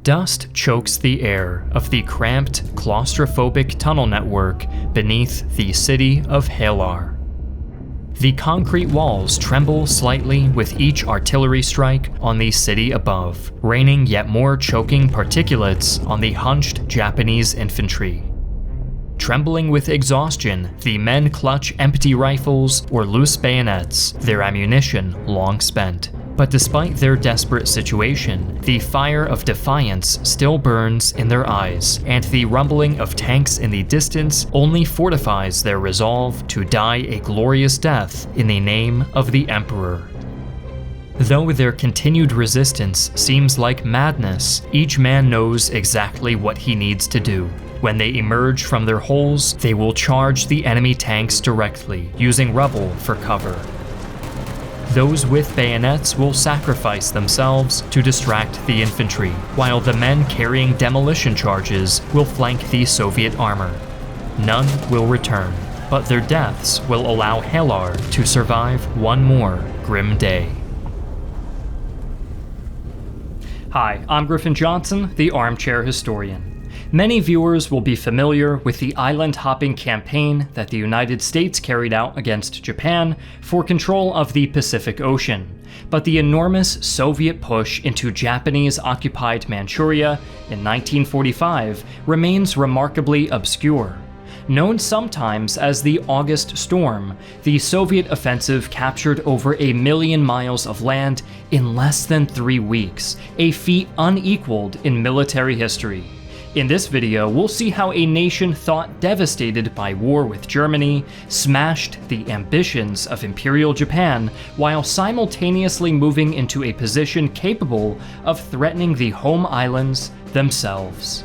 Dust chokes the air of the cramped, claustrophobic tunnel network beneath the city of Halar. The concrete walls tremble slightly with each artillery strike on the city above, raining yet more choking particulates on the hunched Japanese infantry. Trembling with exhaustion, the men clutch empty rifles or loose bayonets, their ammunition long spent. But despite their desperate situation, the fire of defiance still burns in their eyes, and the rumbling of tanks in the distance only fortifies their resolve to die a glorious death in the name of the Emperor. Though their continued resistance seems like madness, each man knows exactly what he needs to do. When they emerge from their holes, they will charge the enemy tanks directly, using rubble for cover. Those with bayonets will sacrifice themselves to distract the infantry, while the men carrying demolition charges will flank the Soviet armor. None will return, but their deaths will allow Halar to survive one more grim day. Hi, I'm Griffin Johnson, the Armchair Historian. Many viewers will be familiar with the island-hopping campaign that the United States carried out against Japan for control of the Pacific Ocean, but the enormous Soviet push into Japanese-occupied Manchuria in 1945 remains remarkably obscure. Known sometimes as the August Storm, the Soviet offensive captured over 1 million miles of land in less than 3 weeks, a feat unequaled in military history. In this video, we'll see how a nation thought devastated by war with Germany smashed the ambitions of Imperial Japan while simultaneously moving into a position capable of threatening the home islands themselves.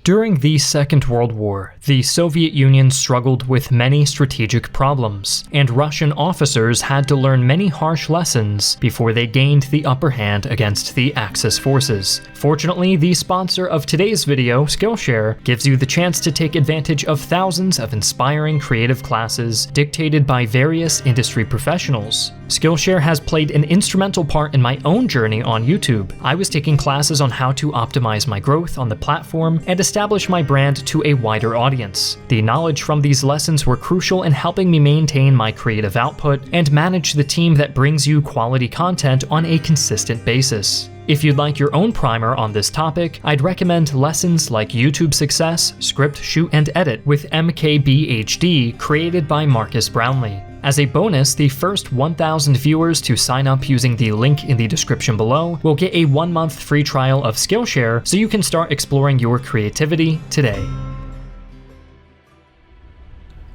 During the Second World War, the Soviet Union struggled with many strategic problems, and Russian officers had to learn many harsh lessons before they gained the upper hand against the Axis forces. Fortunately, the sponsor of today's video, Skillshare, gives you the chance to take advantage of thousands of inspiring creative classes dictated by various industry professionals. Skillshare has played an instrumental part in my own journey on YouTube. I was taking classes on how to optimize my growth on the platform and establish my brand to a wider audience. The knowledge from these lessons were crucial in helping me maintain my creative output and manage the team that brings you quality content on a consistent basis. If you'd like your own primer on this topic, I'd recommend lessons like YouTube Success, Script, Shoot, and Edit with MKBHD created by Marcus Brownlee. As a bonus, the first 1,000 viewers to sign up using the link in the description below will get a 1-month free trial of Skillshare so you can start exploring your creativity today.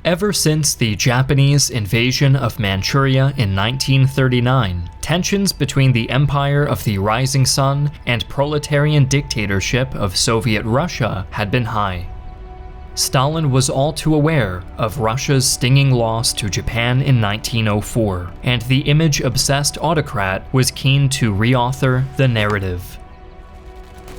Ever since the Japanese invasion of Manchuria in 1939, tensions between the Empire of the Rising Sun and proletarian dictatorship of Soviet Russia had been high. Stalin was all too aware of Russia's stinging loss to Japan in 1904, and the image-obsessed autocrat was keen to reauthor the narrative.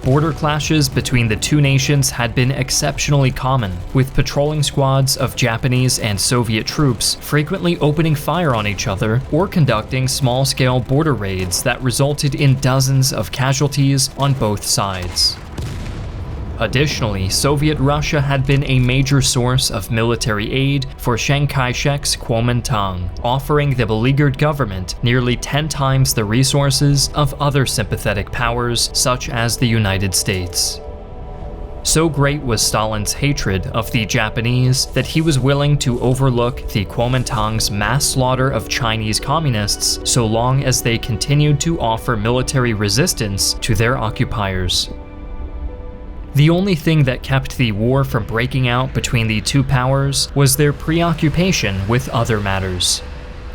Border clashes between the two nations had been exceptionally common, with patrolling squads of Japanese and Soviet troops frequently opening fire on each other or conducting small-scale border raids that resulted in dozens of casualties on both sides. Additionally, Soviet Russia had been a major source of military aid for Chiang Kai-shek's Kuomintang, offering the beleaguered government nearly 10 times the resources of other sympathetic powers such as the United States. So great was Stalin's hatred of the Japanese that he was willing to overlook the Kuomintang's mass slaughter of Chinese communists so long as they continued to offer military resistance to their occupiers. The only thing that kept the war from breaking out between the two powers was their preoccupation with other matters.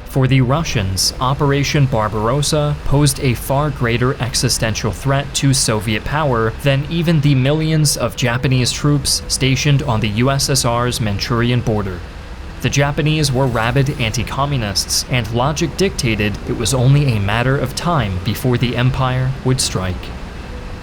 For the Russians, Operation Barbarossa posed a far greater existential threat to Soviet power than even the millions of Japanese troops stationed on the USSR's Manchurian border. The Japanese were rabid anti-communists, and logic dictated it was only a matter of time before the empire would strike.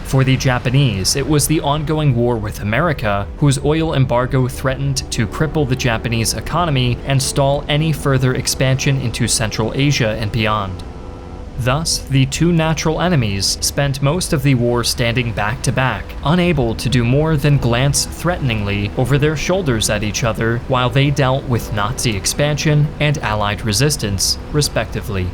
For the Japanese, it was the ongoing war with America, whose oil embargo threatened to cripple the Japanese economy and stall any further expansion into Central Asia and beyond. Thus, the two natural enemies spent most of the war standing back to back, unable to do more than glance threateningly over their shoulders at each other while they dealt with Nazi expansion and Allied resistance, respectively.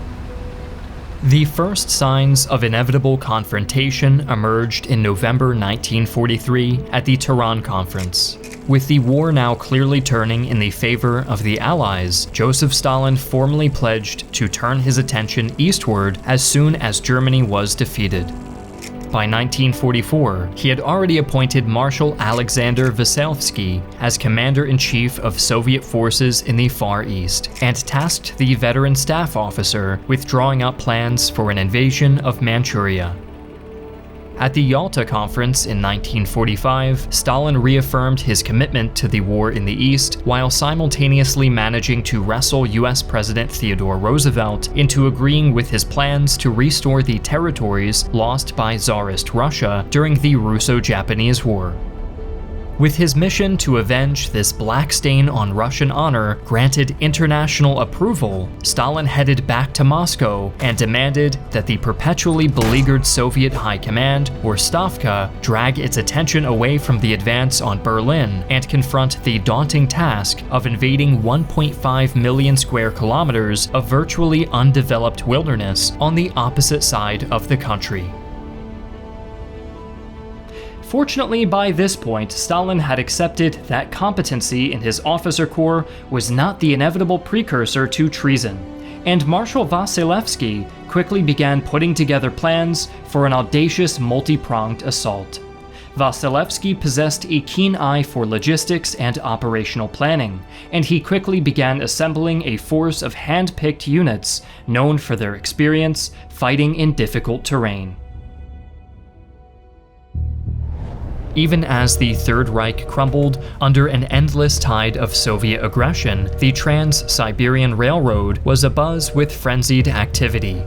The first signs of inevitable confrontation emerged in November 1943 at the Tehran Conference. With the war now clearly turning in the favor of the Allies, Joseph Stalin formally pledged to turn his attention eastward as soon as Germany was defeated. By 1944, he had already appointed Marshal Alexander Vasilevsky as Commander-in-Chief of Soviet forces in the Far East, and tasked the veteran staff officer with drawing up plans for an invasion of Manchuria. At the Yalta Conference in 1945, Stalin reaffirmed his commitment to the war in the East while simultaneously managing to wrestle US President Theodore Roosevelt into agreeing with his plans to restore the territories lost by Tsarist Russia during the Russo-Japanese War. With his mission to avenge this black stain on Russian honor granted international approval, Stalin headed back to Moscow and demanded that the perpetually beleaguered Soviet High Command, or Stavka, drag its attention away from the advance on Berlin and confront the daunting task of invading 1.5 million square kilometers of virtually undeveloped wilderness on the opposite side of the country. Fortunately, by this point, Stalin had accepted that competency in his officer corps was not the inevitable precursor to treason, and Marshal Vasilevsky quickly began putting together plans for an audacious multi-pronged assault. Vasilevsky possessed a keen eye for logistics and operational planning, and he quickly began assembling a force of hand-picked units known for their experience fighting in difficult terrain. Even as the Third Reich crumbled under an endless tide of Soviet aggression, the Trans-Siberian Railroad was abuzz with frenzied activity.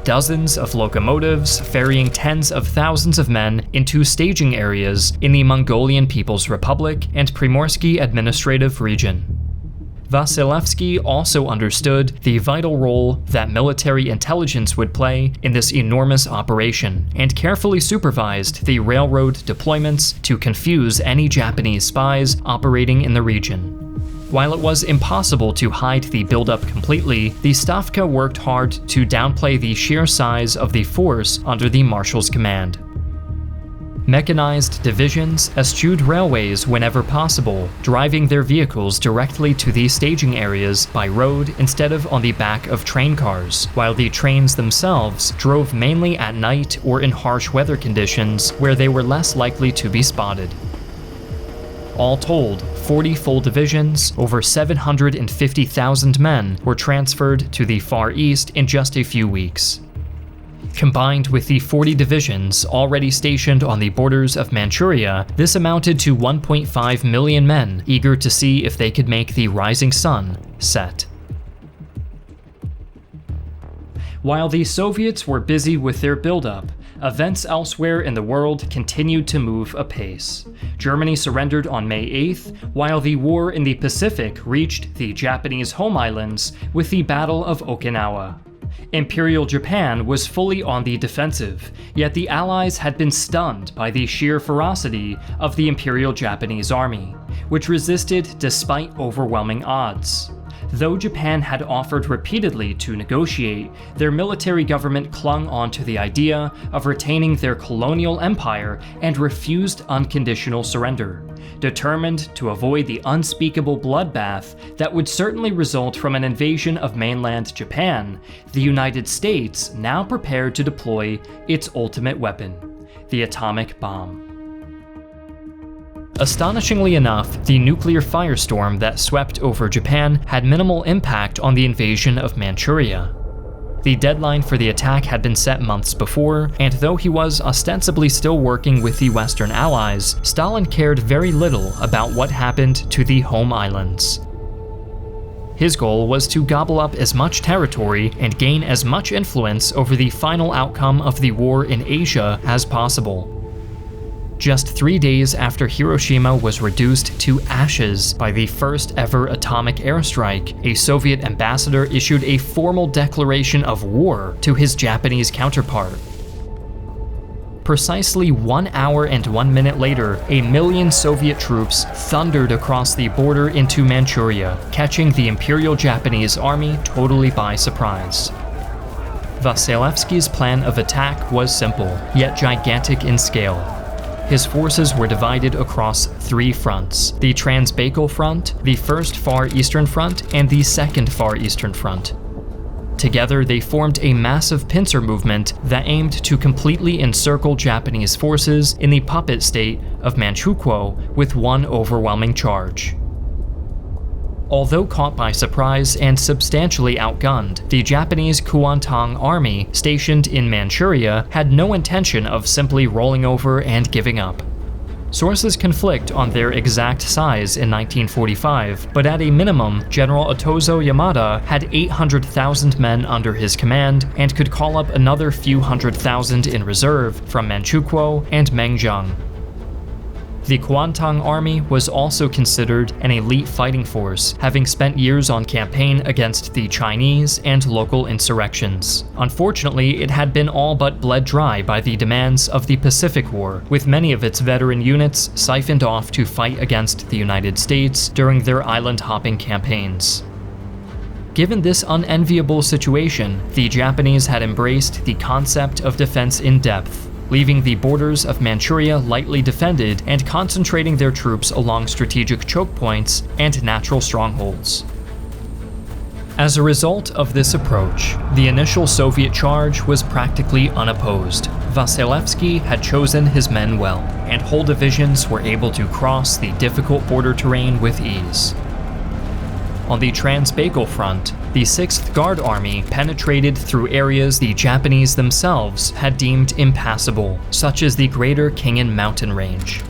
Dozens of locomotives ferrying tens of thousands of men into staging areas in the Mongolian People's Republic and Primorsky Administrative Region. Vasilevsky also understood the vital role that military intelligence would play in this enormous operation, and carefully supervised the railroad deployments to confuse any Japanese spies operating in the region. While it was impossible to hide the buildup completely, the Stavka worked hard to downplay the sheer size of the force under the marshal's command. Mechanized divisions eschewed railways whenever possible, driving their vehicles directly to the staging areas by road instead of on the back of train cars, while the trains themselves drove mainly at night or in harsh weather conditions where they were less likely to be spotted. All told, 40 full divisions, over 750,000 men, were transferred to the Far East in just a few weeks. Combined with the 40 divisions already stationed on the borders of Manchuria, this amounted to 1.5 million men eager to see if they could make the rising sun set. While the Soviets were busy with their buildup, events elsewhere in the world continued to move apace. Germany surrendered on May 8th, while the war in the Pacific reached the Japanese home islands with the Battle of Okinawa. Imperial Japan was fully on the defensive, yet the Allies had been stunned by the sheer ferocity of the Imperial Japanese Army, which resisted despite overwhelming odds. Though Japan had offered repeatedly to negotiate, their military government clung on to the idea of retaining their colonial empire and refused unconditional surrender, determined to avoid the unspeakable bloodbath that would certainly result from an invasion of mainland Japan. The United States now prepared to deploy its ultimate weapon, the atomic bomb. Astonishingly enough, the nuclear firestorm that swept over Japan had minimal impact on the invasion of Manchuria. The deadline for the attack had been set months before, and though he was ostensibly still working with the Western Allies, Stalin cared very little about what happened to the home islands. His goal was to gobble up as much territory and gain as much influence over the final outcome of the war in Asia as possible. Just 3 days after Hiroshima was reduced to ashes by the first ever atomic airstrike, a Soviet ambassador issued a formal declaration of war to his Japanese counterpart. Precisely 1 hour and 1 minute later, 1 million Soviet troops thundered across the border into Manchuria, catching the Imperial Japanese Army totally by surprise. Vasilevsky's plan of attack was simple, yet gigantic in scale. His forces were divided across 3 fronts: the Transbaikal Front, the First Far Eastern Front, and the Second Far Eastern Front. Together, they formed a massive pincer movement that aimed to completely encircle Japanese forces in the puppet state of Manchukuo with one overwhelming charge. Although caught by surprise and substantially outgunned, the Japanese Kuomintang army stationed in Manchuria had no intention of simply rolling over and giving up. Sources conflict on their exact size in 1945, but at a minimum, General Otozo Yamada had 800,000 men under his command and could call up another few 100,000 in reserve from Manchukuo and Mengyang. The Kuomintang army was also considered an elite fighting force, having spent years on campaign against the Chinese and local insurrections. Unfortunately, it had been all but bled dry by the demands of the Pacific War, with many of its veteran units siphoned off to fight against the United States during their island-hopping campaigns. Given this unenviable situation, the Japanese had embraced the concept of defense in depth, leaving the borders of Manchuria lightly defended and concentrating their troops along strategic choke points and natural strongholds. As a result of this approach, the initial Soviet charge was practically unopposed. Vasilevsky had chosen his men well, and whole divisions were able to cross the difficult border terrain with ease. On the Transbaikal Front, the 6th Guard Army penetrated through areas the Japanese themselves had deemed impassable, such as the Greater Khingan Mountain Range.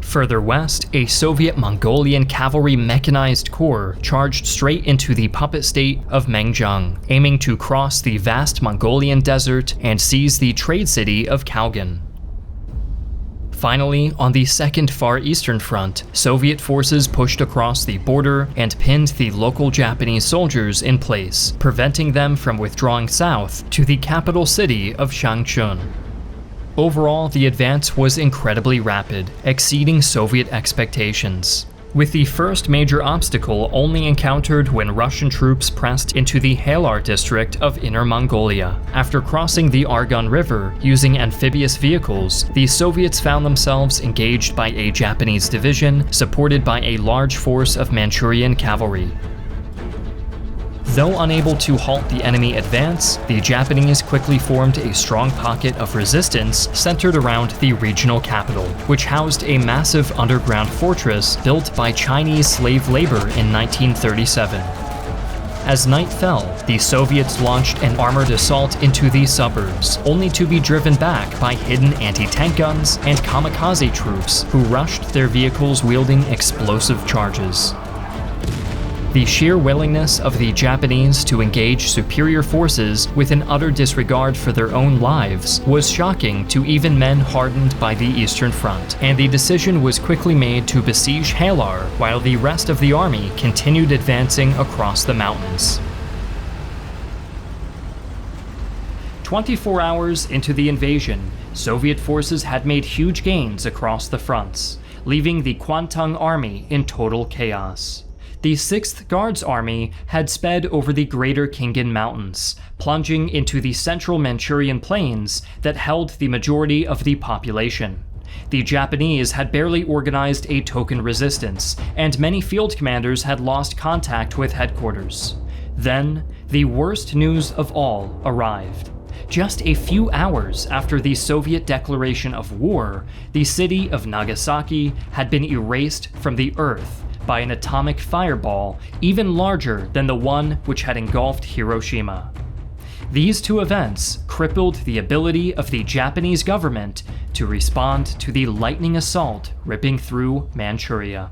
Further west, a Soviet Mongolian cavalry mechanized corps charged straight into the puppet state of Mengyang, aiming to cross the vast Mongolian desert and seize the trade city of Kalgan. Finally, on the Second Far Eastern Front, Soviet forces pushed across the border and pinned the local Japanese soldiers in place, preventing them from withdrawing south to the capital city of Changchun. Overall, the advance was incredibly rapid, exceeding Soviet expectations, with the first major obstacle only encountered when Russian troops pressed into the Halar district of Inner Mongolia. After crossing the Argun River using amphibious vehicles, the Soviets found themselves engaged by a Japanese division supported by a large force of Manchurian cavalry. Though unable to halt the enemy advance, the Japanese quickly formed a strong pocket of resistance centered around the regional capital, which housed a massive underground fortress built by Chinese slave labor in 1937. As night fell, the Soviets launched an armored assault into the suburbs, only to be driven back by hidden anti-tank guns and kamikaze troops who rushed their vehicles wielding explosive charges. The sheer willingness of the Japanese to engage superior forces with an utter disregard for their own lives was shocking to even men hardened by the Eastern Front, and the decision was quickly made to besiege Halar while the rest of the army continued advancing across the mountains. 24 hours into the invasion, Soviet forces had made huge gains across the fronts, leaving the Kuomintang army in total chaos. The 6th Guards Army had sped over the Greater Khingan Mountains, plunging into the central Manchurian plains that held the majority of the population. The Japanese had barely organized a token resistance, and many field commanders had lost contact with headquarters. Then, the worst news of all arrived. Just a few hours after the Soviet declaration of war, the city of Nagasaki had been erased from the earth by an atomic fireball even larger than the one which had engulfed Hiroshima. These two events crippled the ability of the Japanese government to respond to the lightning assault ripping through Manchuria.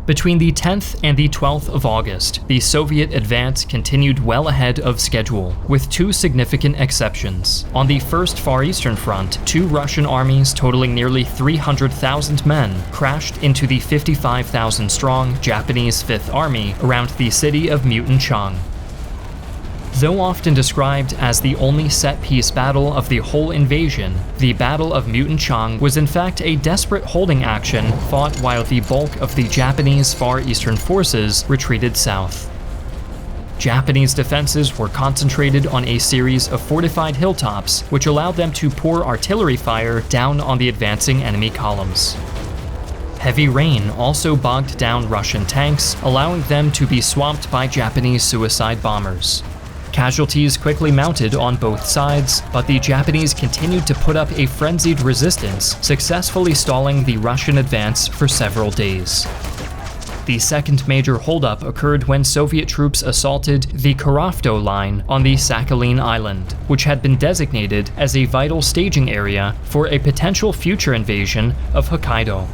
Between the 10th and the 12th of August, the Soviet advance continued well ahead of schedule, with two significant exceptions. On the First Far Eastern Front, two Russian armies totaling nearly 300,000 men crashed into the 55,000-strong Japanese Fifth Army around the city of Mutanchang. Though often described as the only set-piece battle of the whole invasion, the Battle of Mutanchang was in fact a desperate holding action fought while the bulk of the Japanese Far Eastern forces retreated south. Japanese defenses were concentrated on a series of fortified hilltops, which allowed them to pour artillery fire down on the advancing enemy columns. Heavy rain also bogged down Russian tanks, allowing them to be swamped by Japanese suicide bombers. Casualties quickly mounted on both sides, but the Japanese continued to put up a frenzied resistance, successfully stalling the Russian advance for several days. The second major holdup occurred when Soviet troops assaulted the Kurafto line on the Sakhalin Island, which had been designated as a vital staging area for a potential future invasion of Hokkaido.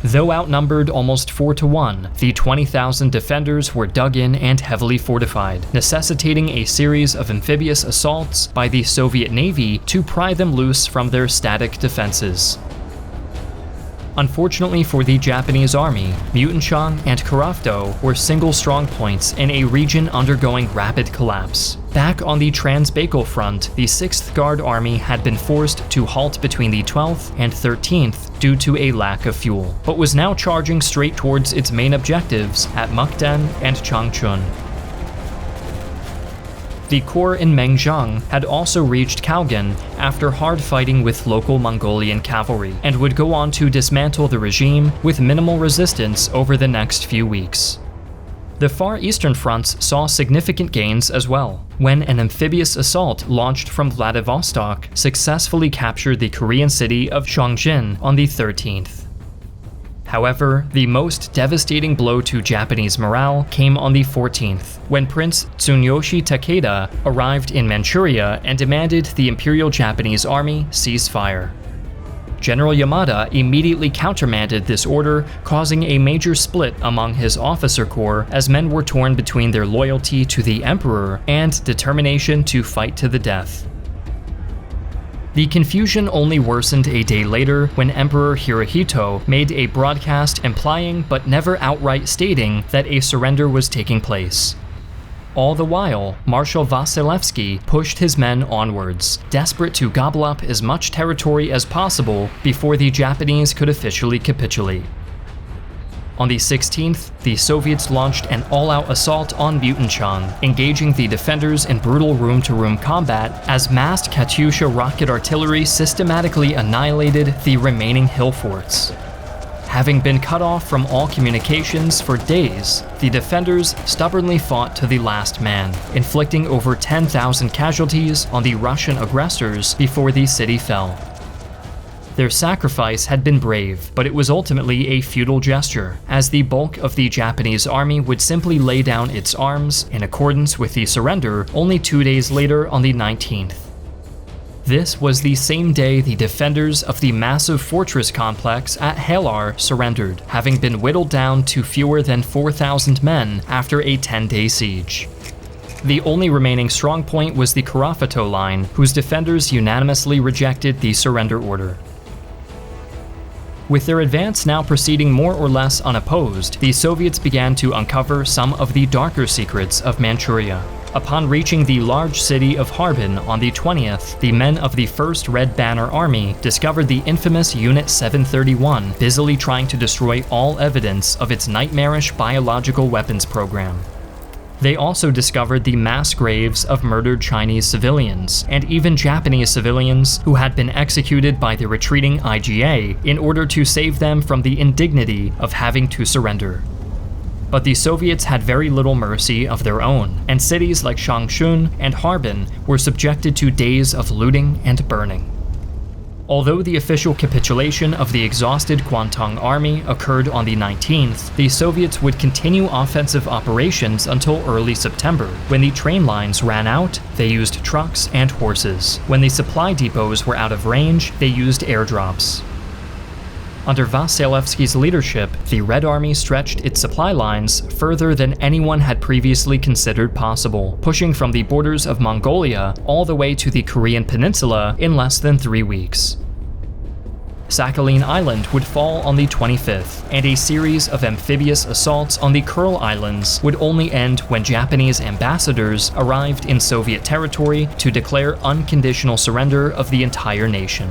Though outnumbered almost 4-1, the 20,000 defenders were dug in and heavily fortified, necessitating a series of amphibious assaults by the Soviet Navy to pry them loose from their static defenses. Unfortunately for the Japanese army, Mutanchang and Kurafto were single strong points in a region undergoing rapid collapse. Back on the Trans-Baikal front, the 6th Guard Army had been forced to halt between the 12th and 13th due to a lack of fuel, but was now charging straight towards its main objectives at Mukden and Changchun. The corps in Mengjiang had also reached Kaogan after hard fighting with local Mongolian cavalry, and would go on to dismantle the regime with minimal resistance over the next few weeks. The Far Eastern fronts saw significant gains as well, when an amphibious assault launched from Vladivostok successfully captured the Korean city of Chongjin on the 13th. However, the most devastating blow to Japanese morale came on the 14th, when Prince Tsuneyoshi Takeda arrived in Manchuria and demanded the Imperial Japanese Army cease fire. General Yamada immediately countermanded this order, causing a major split among his officer corps as men were torn between their loyalty to the Emperor and determination to fight to the death. The confusion only worsened a day later when Emperor Hirohito made a broadcast implying but never outright stating that a surrender was taking place. All the while, Marshal Vasilevsky pushed his men onwards, desperate to gobble up as much territory as possible before the Japanese could officially capitulate. On the 16th, the Soviets launched an all-out assault on Mutanchang, engaging the defenders in brutal room-to-room combat as massed Katyusha rocket artillery systematically annihilated the remaining hill forts. Having been cut off from all communications for days, the defenders stubbornly fought to the last man, inflicting over 10,000 casualties on the Russian aggressors before the city fell. Their sacrifice had been brave, but it was ultimately a futile gesture, as the bulk of the Japanese army would simply lay down its arms in accordance with the surrender only 2 days later on the 19th. This was the same day the defenders of the massive fortress complex at Halar surrendered, having been whittled down to fewer than 4,000 men after a 10-day siege. The only remaining strong point was the Kurafto line, whose defenders unanimously rejected the surrender order. With their advance now proceeding more or less unopposed, the Soviets began to uncover some of the darker secrets of Manchuria. Upon reaching the large city of Harbin on the 20th, the men of the 1st Red Banner Army discovered the infamous Unit 731 busily trying to destroy all evidence of its nightmarish biological weapons program. They also discovered the mass graves of murdered Chinese civilians, and even Japanese civilians who had been executed by the retreating IGA in order to save them from the indignity of having to surrender. But the Soviets had very little mercy of their own, and cities like Changchun and Harbin were subjected to days of looting and burning. Although the official capitulation of the exhausted Kwantung Army occurred on the 19th, the Soviets would continue offensive operations until early September. When the train lines ran out, they used trucks and horses. When the supply depots were out of range, they used airdrops. Under Vasilevsky's leadership, the Red Army stretched its supply lines further than anyone had previously considered possible, pushing from the borders of Mongolia all the way to the Korean peninsula in less than 3 weeks. Sakhalin Island would fall on the 25th, and a series of amphibious assaults on the Kuril Islands would only end when Japanese ambassadors arrived in Soviet territory to declare unconditional surrender of the entire nation.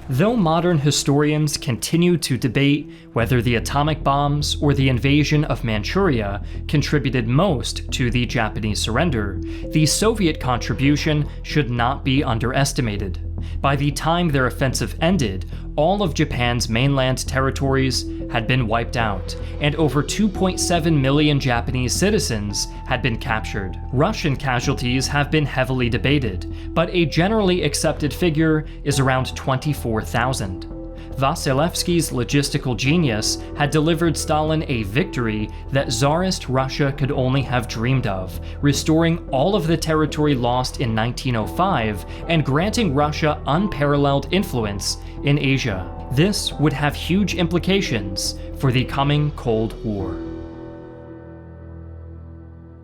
Though modern historians continue to debate whether the atomic bombs or the invasion of Manchuria contributed most to the Japanese surrender, the Soviet contribution should not be underestimated. By the time their offensive ended, all of Japan's mainland territories had been wiped out, and over 2.7 million Japanese citizens had been captured. Russian casualties have been heavily debated, but a generally accepted figure is around 24,000. Vasilevsky's logistical genius had delivered Stalin a victory that Tsarist Russia could only have dreamed of, restoring all of the territory lost in 1905 and granting Russia unparalleled influence in Asia. This would have huge implications for the coming Cold War.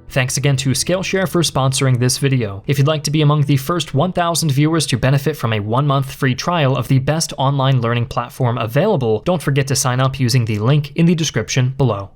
Thanks again to Skillshare for sponsoring this video. If you'd like to be among the first 1,000 viewers to benefit from a 1-month free trial of the best online learning platform available, don't forget to sign up using the link in the description below.